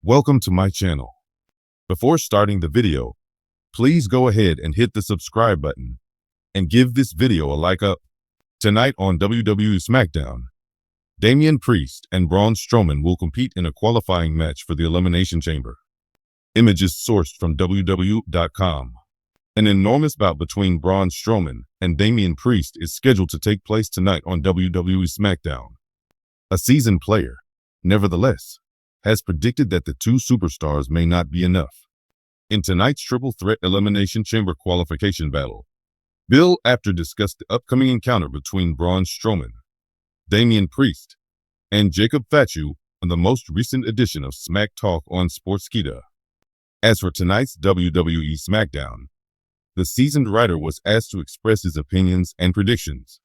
Welcome to my channel. Before starting the video, please go ahead and hit the subscribe button and give this video a like up. Tonight on WWE SmackDown, Damian Priest and Braun Strowman will compete in a qualifying match for the Elimination Chamber. Images sourced from WWE.com. An enormous bout between Braun Strowman and Damian Priest is scheduled to take place tonight on WWE SmackDown. A seasoned player, nevertheless, has predicted that the two superstars may not be enough. In tonight's triple threat Elimination Chamber qualification battle, Bill Apter discussed the upcoming encounter between Braun Strowman, Damian Priest, and Jacob Fatu on the most recent edition of Smack Talk on Sportskeeda. As for tonight's WWE SmackDown, the seasoned writer was asked to express his opinions and predictions.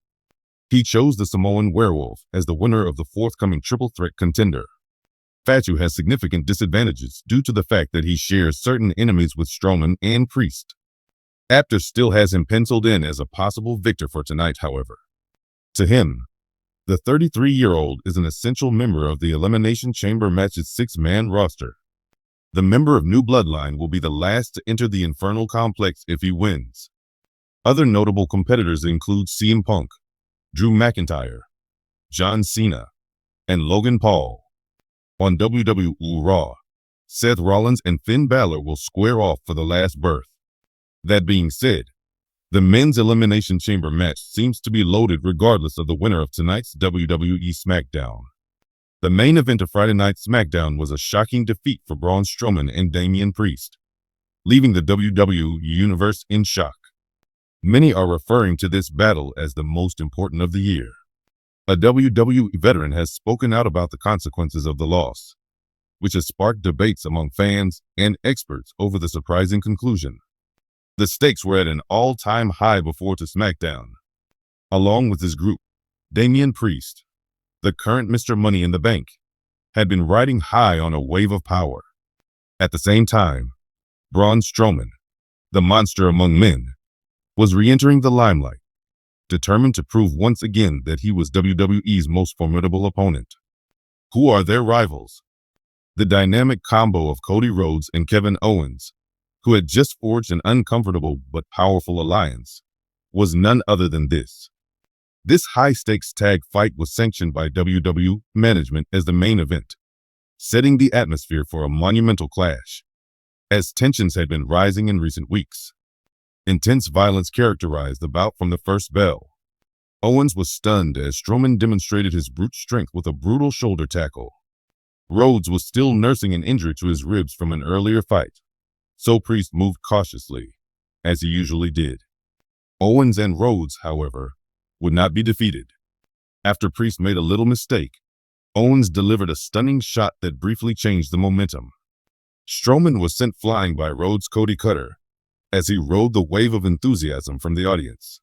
He chose the Samoan Werewolf as the winner of the forthcoming triple threat contender. Fatu has significant disadvantages due to the fact that he shares certain enemies with Strowman and Priest. Apter still has him penciled in as a possible victor for tonight, however. To him, the 33-year-old is an essential member of the Elimination Chamber match's six-man roster. The member of New Bloodline will be the last to enter the Infernal Complex if he wins. Other notable competitors include CM Punk, Drew McIntyre, John Cena, and Logan Paul. On WWE Raw, Seth Rollins and Finn Balor will square off for the last berth. That being said, the men's Elimination Chamber match seems to be loaded regardless of the winner of tonight's WWE SmackDown. The main event of Friday Night SmackDown was a shocking defeat for Braun Strowman and Damian Priest, leaving the WWE Universe in shock. Many are referring to this battle as the most important of the year. A WWE veteran has spoken out about the consequences of the loss, which has sparked debates among fans and experts over the surprising conclusion. The stakes were at an all-time high before to SmackDown. Along with his group, Damian Priest, the current Mr. Money in the Bank, had been riding high on a wave of power. At the same time, Braun Strowman, the monster among men, was re-entering the limelight, determined to prove once again that he was WWE's most formidable opponent. Who are their rivals? The dynamic combo of Cody Rhodes and Kevin Owens, who had just forged an uncomfortable but powerful alliance, was none other than this. This high-stakes tag fight was sanctioned by WWE management as the main event, setting the atmosphere for a monumental clash. As tensions had been rising in recent weeks, intense violence characterized the bout from the first bell. Owens was stunned as Strowman demonstrated his brute strength with a brutal shoulder tackle. Rhodes was still nursing an injury to his ribs from an earlier fight, so Priest moved cautiously, as he usually did. Owens and Rhodes, however, would not be defeated. After Priest made a little mistake, Owens delivered a stunning shot that briefly changed the momentum. Strowman was sent flying by Rhodes' Cody Cutter as he rode the wave of enthusiasm from the audience.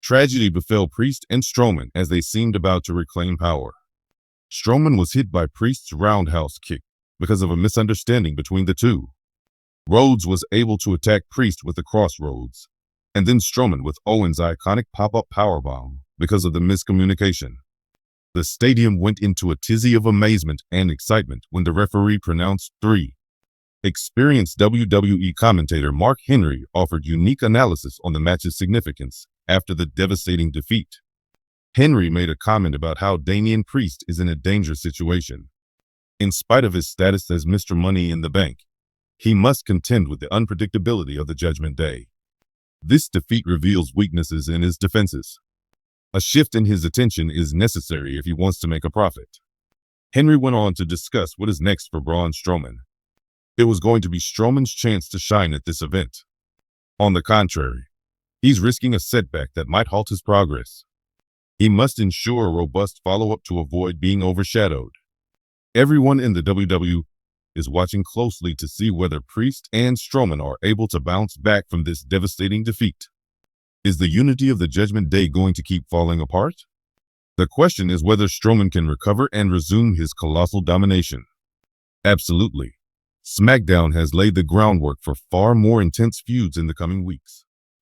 Tragedy befell Priest and Strowman as they seemed about to reclaim power. Strowman was hit by Priest's roundhouse kick because of a misunderstanding between the two. Rhodes was able to attack Priest with the crossroads, and then Strowman with Owens' iconic pop-up powerbomb because of the miscommunication. The stadium went into a tizzy of amazement and excitement when the referee pronounced 3. Experienced WWE commentator Mark Henry offered unique analysis on the match's significance after the devastating defeat. Henry made a comment about how Damian Priest is in a dangerous situation. In spite of his status as Mr. Money in the Bank, he must contend with the unpredictability of the Judgment Day. This defeat reveals weaknesses in his defenses. A shift in his attention is necessary if he wants to make a profit. Henry went on to discuss what is next for Braun Strowman. It was going to be Strowman's chance to shine at this event. On the contrary, he's risking a setback that might halt his progress. He must ensure a robust follow-up to avoid being overshadowed. Everyone in the WWE is watching closely to see whether Priest and Strowman are able to bounce back from this devastating defeat. Is the unity of the Judgment Day going to keep falling apart? The question is whether Strowman can recover and resume his colossal domination. Absolutely. SmackDown has laid the groundwork for far more intense feuds in the coming weeks.